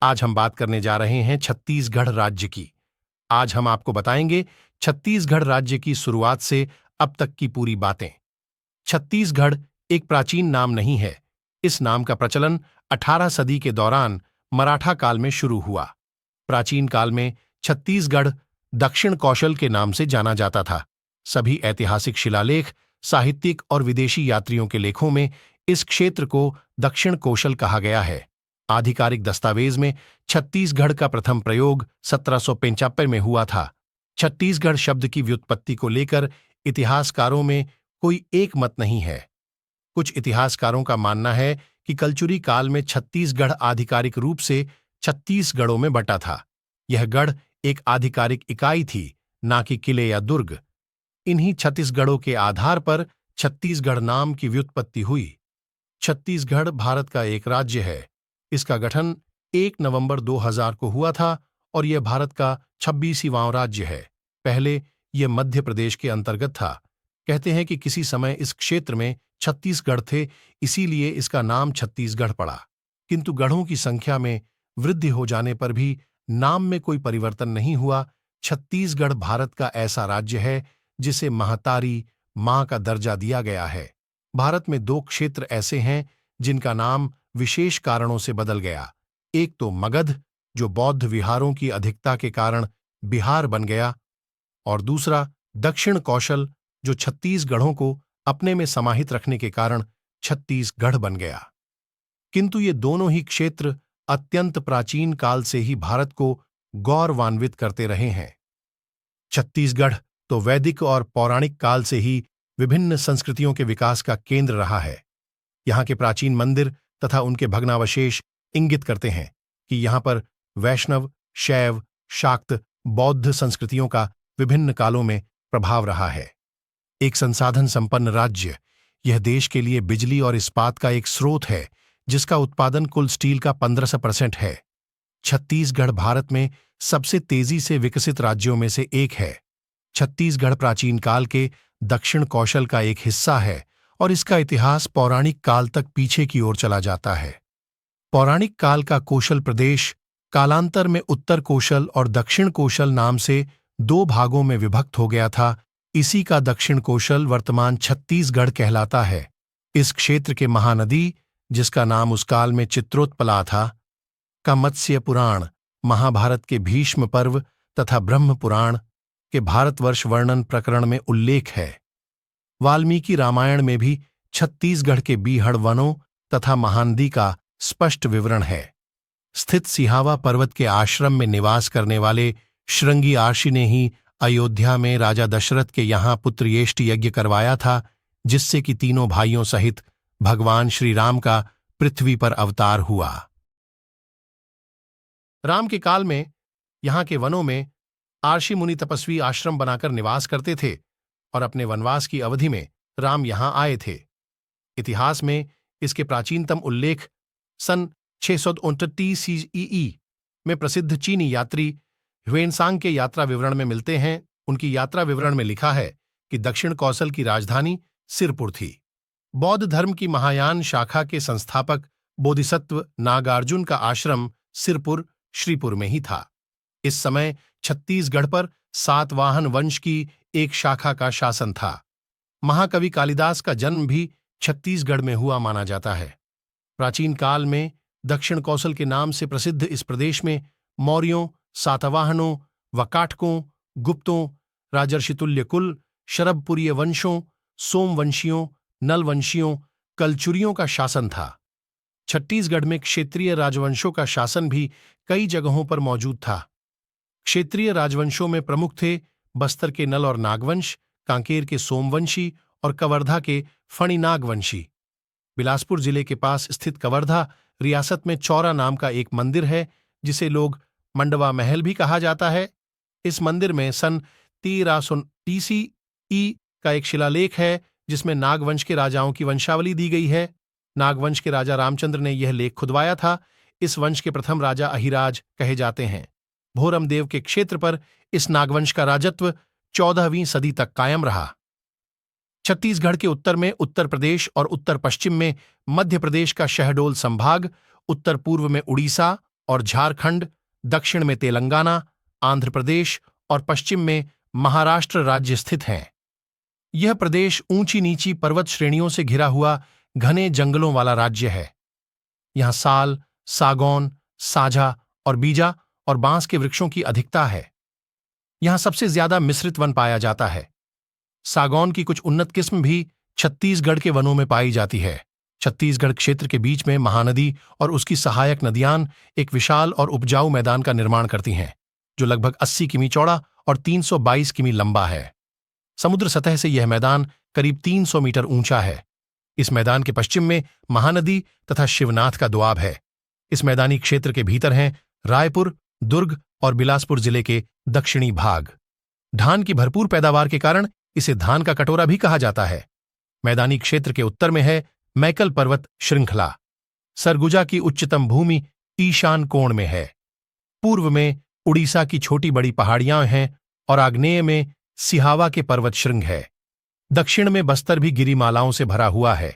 आज हम बात करने जा रहे हैं छत्तीसगढ़ राज्य की। आज हम आपको बताएंगे छत्तीसगढ़ राज्य की शुरुआत से अब तक की पूरी बातें। छत्तीसगढ़ एक प्राचीन नाम नहीं है। इस नाम का प्रचलन 18 सदी के दौरान मराठा काल में शुरू हुआ। प्राचीन काल में छत्तीसगढ़ दक्षिण कौशल के नाम से जाना जाता था। सभी ऐतिहासिक शिलालेख, साहित्यिक और विदेशी यात्रियों के लेखों में इस क्षेत्र को दक्षिण कौशल कहा गया है। आधिकारिक दस्तावेज में छत्तीसगढ़ का प्रथम प्रयोग 1775 में हुआ था। छत्तीसगढ़ शब्द की व्युत्पत्ति को लेकर इतिहासकारों में कोई एक मत नहीं है। कुछ इतिहासकारों का मानना है कि कलचुरी काल में छत्तीसगढ़ आधिकारिक रूप से छत्तीसगढ़ों में बटा था। यह गढ़ एक आधिकारिक इकाई थी, ना कि किले या दुर्ग। इन्हीं छत्तीसगढ़ों के आधार पर छत्तीसगढ़ नाम की व्युत्पत्ति हुई। छत्तीसगढ़ भारत का एक राज्य है। इसका गठन 1 नवंबर 2000 को हुआ था और यह भारत का 26वां राज्य है। पहले यह मध्य प्रदेश के अंतर्गत था। कहते हैं कि किसी समय इस क्षेत्र में 36 गढ़ थे, इसीलिए इसका नाम छत्तीसगढ़ पड़ा। किंतु गढ़ों की संख्या में वृद्धि हो जाने पर भी नाम में कोई परिवर्तन नहीं हुआ। छत्तीसगढ़ भारत का ऐसा राज्य है जिसे महतारी मां का दर्जा दिया गया है। भारत में 2 क्षेत्र ऐसे हैं जिनका नाम विशेष कारणों से बदल गया। एक तो मगध, जो बौद्ध विहारों की अधिकता के कारण बिहार बन गया, और दूसरा दक्षिण कौशल, जो छत्तीसगढ़ों को अपने में समाहित रखने के कारण छत्तीसगढ़ बन गया। किंतु ये दोनों ही क्षेत्र अत्यंत प्राचीन काल से ही भारत को गौरवान्वित करते रहे हैं। छत्तीसगढ़ तो वैदिक और पौराणिक काल से ही विभिन्न संस्कृतियों के विकास का केंद्र रहा है। यहाँ के प्राचीन मंदिर तथा उनके भग्नावशेष इंगित करते हैं कि यहाँ पर वैष्णव, शैव, शाक्त, बौद्ध संस्कृतियों का विभिन्न कालों में प्रभाव रहा है। एक संसाधन संपन्न राज्य, यह देश के लिए बिजली और इस्पात का एक स्रोत है, जिसका उत्पादन कुल स्टील का 15% है। छत्तीसगढ़ भारत में सबसे तेजी से विकसित राज्यों में से एक है। छत्तीसगढ़ प्राचीन काल के दक्षिण कौशल का एक हिस्सा है और इसका इतिहास पौराणिक काल तक पीछे की ओर चला जाता है। पौराणिक काल का कौशल प्रदेश कालांतर में उत्तर कौशल और दक्षिण कौशल नाम से 2 भागों में विभक्त हो गया था। इसी का दक्षिण कौशल वर्तमान छत्तीसगढ़ कहलाता है। इस क्षेत्र के महानदी, जिसका नाम उस काल में चित्रोत्पला था, का मत्स्य पुराण, महाभारत के भीष्म पर्व तथा ब्रह्म पुराण के भारतवर्ष वर्णन प्रकरण में उल्लेख है। वाल्मीकि रामायण में भी छत्तीसगढ़ के बीहड़ वनों तथा महानदी का स्पष्ट विवरण है। स्थित सिहावा पर्वत के आश्रम में निवास करने वाले श्रृंगी आर्षि ने ही अयोध्या में राजा दशरथ के यहाँ पुत्रयेष्टि यज्ञ करवाया था, जिससे कि तीनों भाइयों सहित भगवान श्री राम का पृथ्वी पर अवतार हुआ। राम के काल में यहाँ के वनों में आर्षि मुनि तपस्वी आश्रम बनाकर निवास करते थे और अपने वनवास की अवधि में राम यहाँ आए थे। इतिहास में इसके प्राचीनतम उल्लेख सन 629 सीई में प्रसिद्ध चीनी यात्री ह्वेनसांग के यात्रा विवरण में मिलते हैं। उनकी यात्रा विवरण में लिखा है कि दक्षिण कौशल की राजधानी सिरपुर थी। बौद्ध धर्म की महायान शाखा के संस्थापक बोधिसत्व नागार्जुन का आश्रम सिरपुर श्रीपुर में ही था। इस समय छत्तीसगढ़ पर सातवाहन वंश की एक शाखा का शासन था। महाकवि कालिदास का जन्म भी छत्तीसगढ़ में हुआ माना जाता है। प्राचीन काल में दक्षिण कौशल के नाम से प्रसिद्ध इस प्रदेश में मौर्यों, सातवाहनों, वकाटकों, गुप्तों, राजर्षितुल्य कुल, शरभपुरीय वंशों, सोमवंशियों, नलवंशियों, कलचुरियों का शासन था। छत्तीसगढ़ में क्षेत्रीय राजवंशों का शासन भी कई जगहों पर मौजूद था। क्षेत्रीय राजवंशों में प्रमुख थे बस्तर के नल और नागवंश, कांकेर के सोमवंशी और कवर्धा के फणिनागवंशी। बिलासपुर जिले के पास स्थित कवर्धा रियासत में चौरा नाम का एक मंदिर है, जिसे लोग मंडवा महल भी कहा जाता है। इस मंदिर में सन 1330 ई का एक शिलालेख है, जिसमें नागवंश के राजाओं की वंशावली दी गई है। नागवंश के राजा रामचंद्र ने यह लेख खुदवाया था। इस वंश के प्रथम राजा अहिराज कहे जाते हैं। भोरमदेव के क्षेत्र पर इस नागवंश का राजत्व 14वीं सदी तक कायम रहा। छत्तीसगढ़ के उत्तर में उत्तर प्रदेश और उत्तर पश्चिम में मध्य प्रदेश का शहडोल संभाग, उत्तर पूर्व में उड़ीसा और झारखंड, दक्षिण में तेलंगाना, आंध्र प्रदेश और पश्चिम में महाराष्ट्र राज्य स्थित हैं। यह प्रदेश ऊंची नीची पर्वत श्रेणियों से घिरा हुआ घने जंगलों वाला राज्य है। यहां साल, सागौन, साझा और बीजा और बांस के वृक्षों की अधिकता है। यहां सबसे ज्यादा मिश्रित वन पाया जाता है। सागौन की कुछ उन्नत किस्म भी छत्तीसगढ़ के वनों में पाई जाती है। छत्तीसगढ़ क्षेत्र के बीच में महानदी और उसकी सहायक नदियां एक विशाल और उपजाऊ मैदान का निर्माण करती हैं, जो लगभग 80 किमी चौड़ा और 322 किमी लंबा है। समुद्र सतह से यह मैदान करीब 300 मीटर ऊंचा है। इस मैदान के पश्चिम में महानदी तथा शिवनाथ का दोआब है। इस मैदानी क्षेत्र के भीतर हैं रायपुर, दुर्ग और बिलासपुर जिले के दक्षिणी भाग। धान की भरपूर पैदावार के कारण इसे धान का कटोरा भी कहा जाता है। मैदानी क्षेत्र के उत्तर में है मैकल पर्वत श्रृंखला। सरगुजा की उच्चतम भूमि ईशान कोण में है। पूर्व में उड़ीसा की छोटी बड़ी पहाड़ियां हैं और आग्नेय में सिहावा के पर्वत श्रृंग है। दक्षिण में बस्तर भी गिरिमालाओं से भरा हुआ है।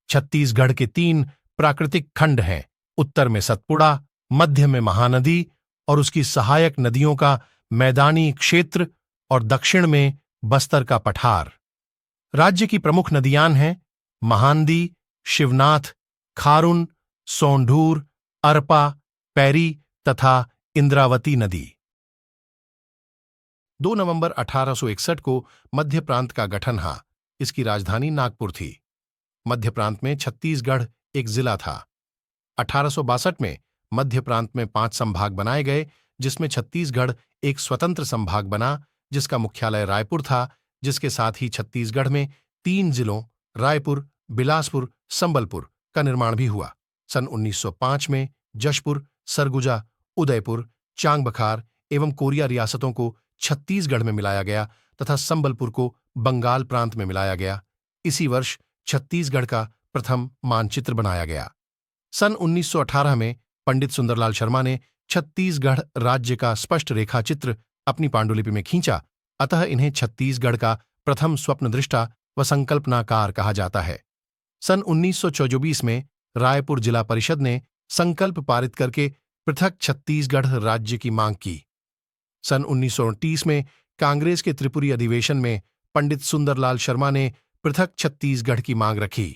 छत्तीसगढ़ के 3 प्राकृतिक खंड हैं, उत्तर में सतपुड़ा, मध्य में महानदी और उसकी सहायक नदियों का मैदानी क्षेत्र और दक्षिण में बस्तर का पठार। राज्य की प्रमुख नदियां हैं महानदी, शिवनाथ, खारुन, सोंढूर, अरपा, पैरी तथा इंद्रावती नदी। 2 नवंबर 1861 को मध्य प्रांत का गठन हुआ। इसकी राजधानी नागपुर थी। मध्य प्रांत में छत्तीसगढ़ एक जिला था। 1862 में मध्य प्रांत में 5 संभाग बनाए गए, जिसमें छत्तीसगढ़ एक स्वतंत्र संभाग बना, जिसका मुख्यालय रायपुर था, जिसके साथ ही छत्तीसगढ़ में 3 जिलों रायपुर, बिलासपुर, संबलपुर का निर्माण भी हुआ। सन 1905 में जशपुर, सरगुजा, उदयपुर, चांगबखार एवं कोरिया रियासतों को छत्तीसगढ़ में मिलाया गया तथा संबलपुर को बंगाल प्रांत में मिलाया गया। इसी वर्ष छत्तीसगढ़ का प्रथम मानचित्र बनाया गया। सन 1918 में पंडित सुंदरलाल शर्मा ने छत्तीसगढ़ राज्य का स्पष्ट रेखाचित्र अपनी पांडुलिपि में खींचा, अतः इन्हें छत्तीसगढ़ का प्रथम स्वप्नदृष्टा व संकल्पनाकार कहा जाता है। सन 1924 में रायपुर जिला परिषद ने संकल्प पारित करके पृथक छत्तीसगढ़ राज्य की मांग की। सन 1929 में कांग्रेस के त्रिपुरी अधिवेशन में पंडित सुंदरलाल शर्मा ने पृथक छत्तीसगढ़ की मांग रखी।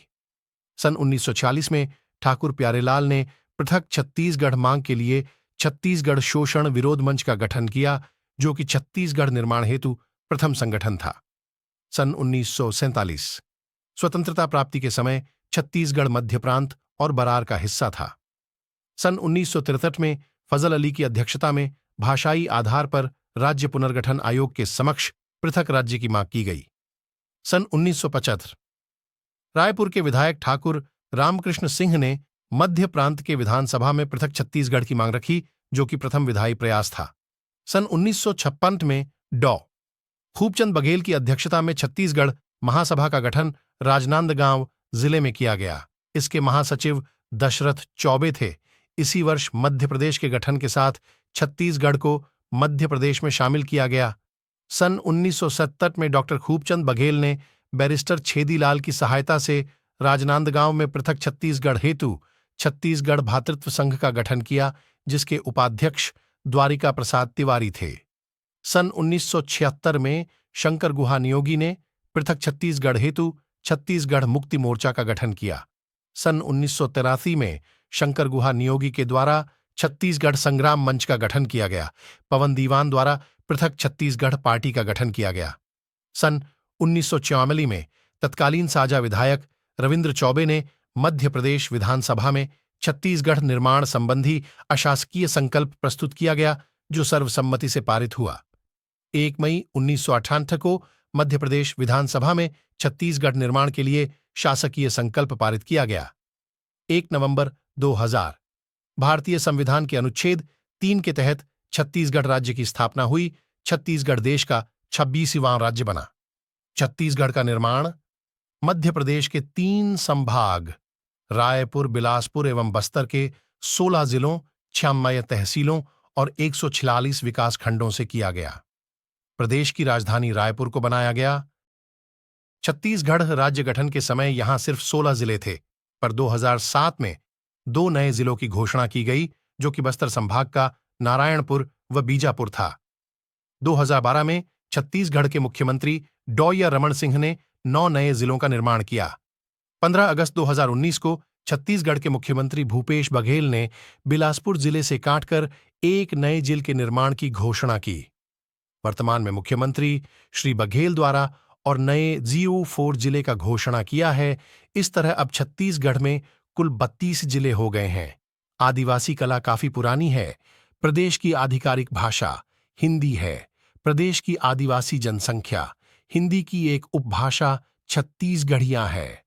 सन 1940 में ठाकुर प्यारेलाल ने पृथक छत्तीसगढ़ मांग के लिए छत्तीसगढ़ शोषण विरोध मंच का गठन किया, जो कि छत्तीसगढ़ निर्माण हेतु प्रथम संगठन था। सन 1947 स्वतंत्रता प्राप्ति के समय छत्तीसगढ़ मध्य प्रांत और बरार का हिस्सा था। सन 1963 में फजल अली की अध्यक्षता में भाषाई आधार पर राज्य पुनर्गठन आयोग के समक्ष पृथक राज्य की मांग की गई। सन 1975 रायपुर के विधायक ठाकुर रामकृष्ण सिंह ने मध्य प्रांत के विधानसभा में पृथक छत्तीसगढ़ की मांग रखी, जो कि प्रथम विधायी प्रयास था। सन 1956 में डॉ खूबचंद बघेल की अध्यक्षता में छत्तीसगढ़ महासभा का गठन राजनांदगांव जिले में किया गया। इसके महासचिव दशरथ चौबे थे। इसी वर्ष मध्य प्रदेश के गठन के साथ छत्तीसगढ़ को मध्य प्रदेश में शामिल किया गया। सन 1970 में डॉक्टर खूबचंद बघेल ने बैरिस्टर छेदीलाल की सहायता से राजनांदगांव में पृथक छत्तीसगढ़ हेतु छत्तीसगढ़ भातृत्व संघ का गठन किया, जिसके उपाध्यक्ष द्वारिका प्रसाद तिवारी थे। सन 1976 में शंकर गुहा नियोगी ने पृथक छत्तीसगढ़ हेतु छत्तीसगढ़ मुक्ति मोर्चा का गठन किया। सन 1983 में शंकर गुहा नियोगी के द्वारा छत्तीसगढ़ संग्राम मंच का गठन किया गया। पवन दीवान द्वारा पृथक छत्तीसगढ़ पार्टी का गठन किया गया। सन 1944 में तत्कालीन साझा विधायक रविंद्र चौबे ने मध्य प्रदेश विधानसभा में छत्तीसगढ़ निर्माण संबंधी अशासकीय संकल्प प्रस्तुत किया गया, जो सर्वसम्मति से पारित हुआ। 1 मई 1968 को मध्य प्रदेश विधानसभा में छत्तीसगढ़ निर्माण के लिए शासकीय संकल्प पारित किया गया। 1 नवंबर 2000 भारतीय संविधान के अनुच्छेद 3 के तहत छत्तीसगढ़ राज्य की स्थापना हुई। छत्तीसगढ़ देश का 26वां राज्य बना। छत्तीसगढ़ का निर्माण मध्य प्रदेश के 3 संभाग रायपुर, बिलासपुर एवं बस्तर के 16 जिलों, 96 तहसीलों और 146 विकास खंडों से किया गया। प्रदेश की राजधानी रायपुर को बनाया गया। छत्तीसगढ़ राज्य गठन के समय यहां सिर्फ 16 जिले थे, पर 2007 में 2 नए जिलों की घोषणा की गई, जो कि बस्तर संभाग का नारायणपुर व बीजापुर था। 2012 में छत्तीसगढ़ के मुख्यमंत्री डॉ रमन सिंह ने 9 नए जिलों का निर्माण किया। 15 अगस्त 2019 को छत्तीसगढ़ के मुख्यमंत्री भूपेश बघेल ने बिलासपुर जिले से काटकर एक नए जिले के निर्माण की घोषणा की। वर्तमान में मुख्यमंत्री श्री बघेल द्वारा और नए 04 जिले का घोषणा किया है। इस तरह अब छत्तीसगढ़ में कुल 32 जिले हो गए हैं। आदिवासी कला काफी पुरानी है। प्रदेश की आधिकारिक भाषा हिंदी है। प्रदेश की आदिवासी जनसंख्या हिंदी की एक उपभाषा छत्तीसगढ़िया है।